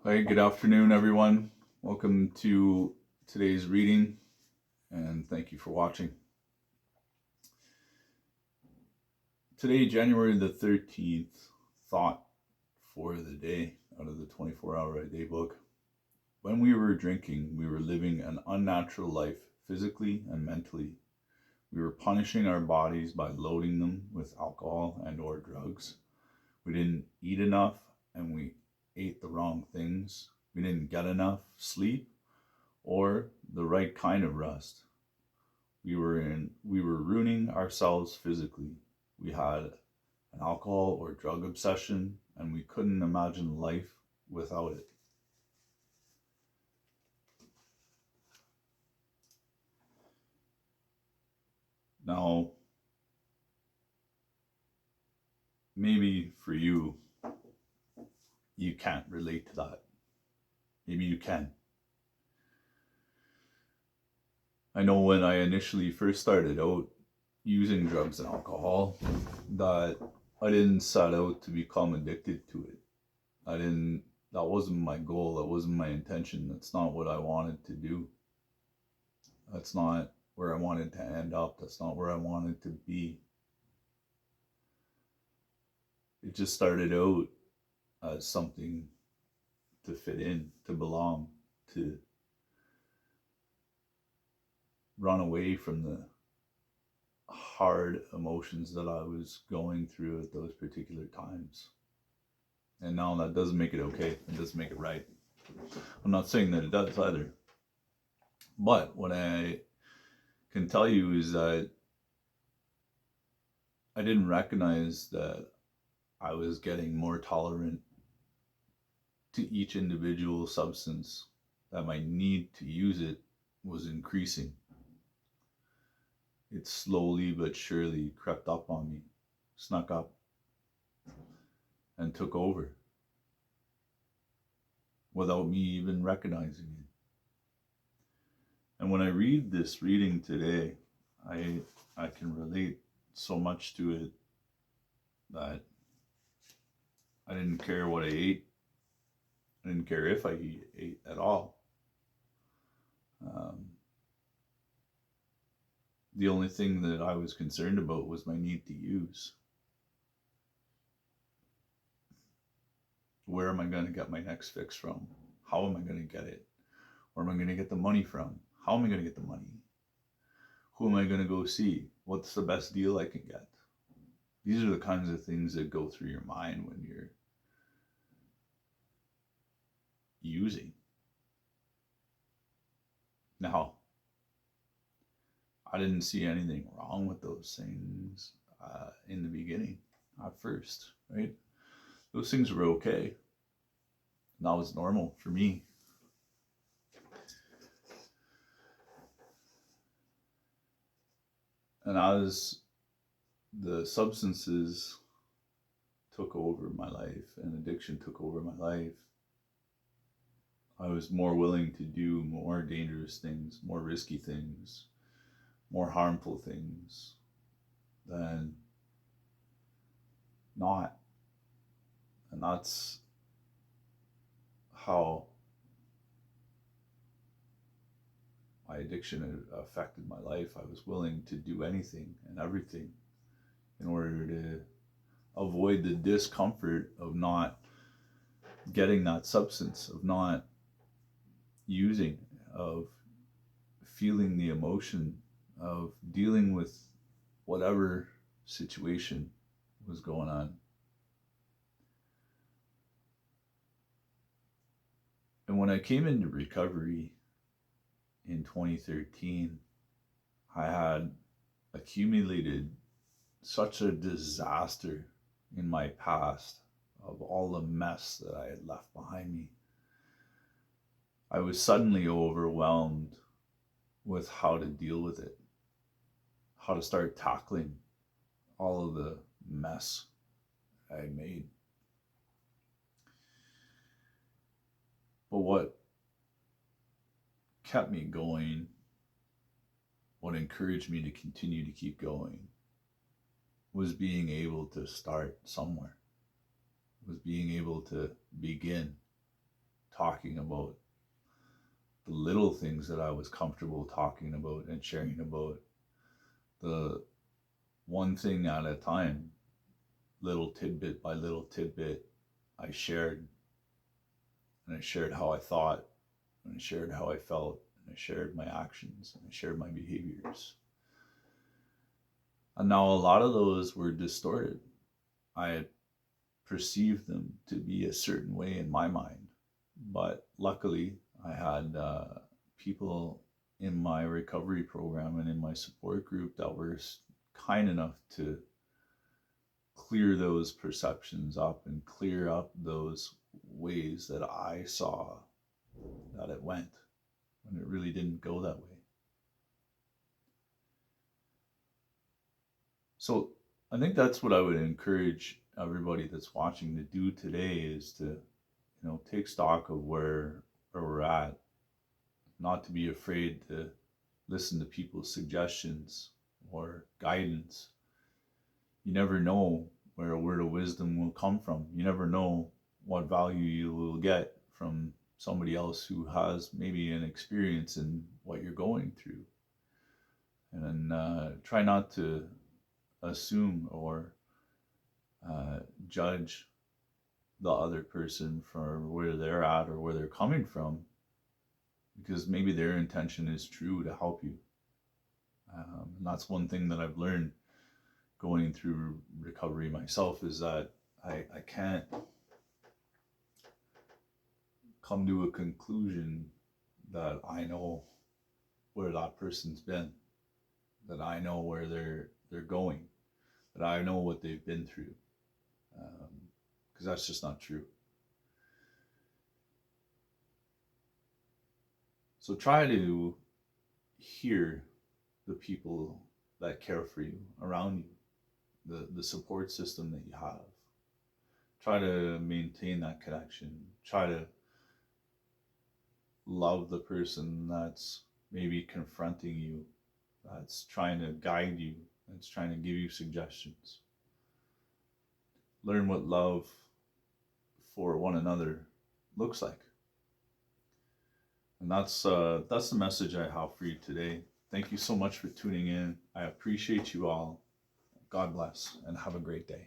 Hi, good afternoon, everyone. Welcome to today's reading, and thank you for watching. Today, January the 13th, thought for the day out of the 24-hour a day book. When we were drinking, we were living an unnatural life physically and mentally. We were punishing our bodies by loading them with alcohol and or drugs. We didn't eat enough and we ate the wrong things. We didn't get enough sleep or the right kind of rest. We were ruining ourselves physically. We had an alcohol or drug obsession and we couldn't imagine life without it. Now, maybe for you, you can't relate to that. Maybe you can. I know when I initially first started out using drugs and alcohol, that I didn't set out to become addicted to it. That wasn't my goal. That wasn't my intention. That's not what I wanted to do. That's not where I wanted to end up. That's not where I wanted to be. It just started out as something to fit in, to belong, to run away from the hard emotions that I was going through at those particular times. And now that doesn't make it okay. It doesn't make it right. I'm not saying that it does either. But what I can tell you is that I didn't recognize that I was getting more tolerant to each individual substance, that my need to use it was increasing. It slowly but surely crept up on me, snuck up, and took over without me even recognizing it. And when I read this reading today, I can relate so much to it that I didn't care what I ate. I didn't care if I ate at all. The only thing that I was concerned about was my need to use. Where am I going to get my next fix from? How am I going to get it? Where am I going to get the money from? How am I going to get the money? Who am I going to go see? What's the best deal I can get? These are the kinds of things that go through your mind when you're using. Now, I didn't see anything wrong with those things in the beginning, at first, right? Those things were okay. And that was normal for me. And as the substances took over my life and addiction took over my life, I was more willing to do more dangerous things, more risky things, more harmful things than not. And that's how my addiction had affected my life. I was willing to do anything and everything in order to avoid the discomfort of not getting that substance, of not using, of feeling the emotion, of dealing with whatever situation was going on. And when I came into recovery in 2013, I had accumulated such a disaster in my past of all the mess that I had left behind me. I was suddenly overwhelmed with how to deal with it, how to start tackling all of the mess I had made. But what kept me going, what encouraged me to continue to keep going, was being able to start somewhere, was being able to begin talking about the little things that I was comfortable talking about and sharing about, the one thing at a time, little tidbit by little tidbit, I shared. And I shared how I thought, and I shared how I felt, and I shared my actions, and I shared my behaviors. And now a lot of those were distorted. I had perceived them to be a certain way in my mind. But luckily, I had people in my recovery program and in my support group that were kind enough to clear those perceptions up and clear up those ways that I saw that it went when it really didn't go that way. So I think that's what I would encourage everybody that's watching to do today, is to, take stock of where we're at, not to be afraid to listen to people's suggestions or guidance. You never know where a word of wisdom will come from. You never know what value you will get from somebody else who has maybe an experience in what you're going through. And try not to assume or judge the other person for where they're at or where they're coming from, because maybe their intention is true to help you. And that's one thing that I've learned going through recovery myself, is that I can't come to a conclusion that I know where that person's been, that I know where they're going, that I know what they've been through, because that's just not true. So try to hear the people that care for you around you, the support system that you have. Try to maintain that connection. Try to love the person that's maybe confronting you, that's trying to guide you, that's trying to give you suggestions. Learn what love for one another looks like. And that's the message I have for you today. Thank you so much for tuning in. I appreciate you all. God bless and have a great day.